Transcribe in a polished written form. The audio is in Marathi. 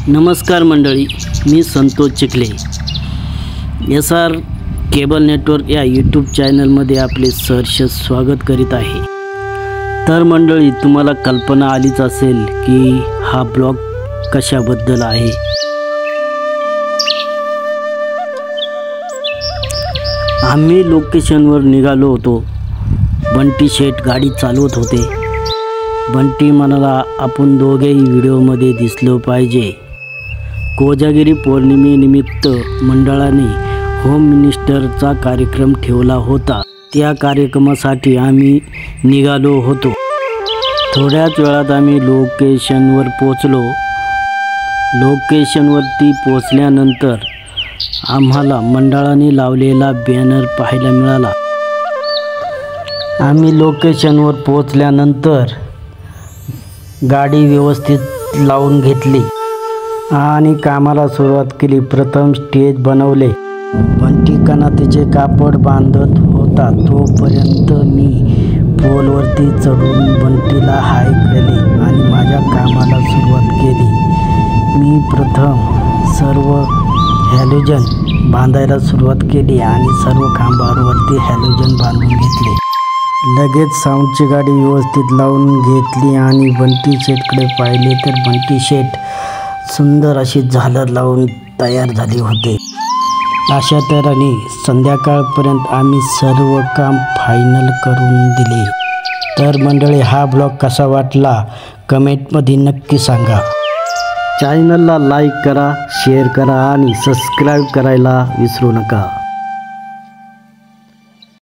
नमस्कार मंडळी, मी Santosh Chikhale SR cable network या यूट्यूब चॅनलमध्ये आपले सहर्ष स्वागत करीत आहे। तर मंडळी, तुम्हाला कल्पना आलीच असेल की हा ब्लॉग कशाबद्दल आहे। आम्ही लोकेशनवर निघालो होतो। बंटी शेठ गाडी चालवत होते। बंटी म्हणाला, आपण दोघेही व्हिडिओमध्ये दिसलो पाहिजे। कोजागिरी पौर्णिमेनिमित्त मंडळाने होम मिनिस्टरचा कार्यक्रम ठेवला होता। त्या कार्यक्रमासाठी आम्ही निघालो होतो। थोड्याच वेळात आम्ही लोकेशनवर पोहोचलो। लोकेशनवरती पोहोचल्यानंतर आम्हाला मंडळाने लावलेला बॅनर पाहायला मिळाला। आम्ही लोकेशनवर पोहोचल्यानंतर गाडी व्यवस्थित लावून घेतली आणि कामाला सुरुवात केली। प्रथम स्टेज बनवले। बंटी कणातीचे कापड बांधत होता, तोपर्यंत मी पोलवरती चढून बंटीला हाय केले आणि माझ्या कामाला सुरुवात केली। मी प्रथम सर्व हॅलोजन बांधायला सुरुवात केली आणि सर्व खांबावरती हॅलोजन बांधून घेतले। लगेच साऊंडची गाडी व्यवस्थित लावून घेतली आणि बंटी शेठकडे पाहिले तर बंटी शेठ सुंदर अशी झालर लावून तयार झाले होते। अशा तऱ्हेने संध्याकाळपर्यंत आम्ही सर्व काम फायनल करून दिले। तर मंडळी, हा ब्लॉग कसा वाटला कमेंटमध्ये नक्की सांगा। चॅनलला लाईक करा, शेअर करा आणि सबस्क्राईब करायला विसरू नका।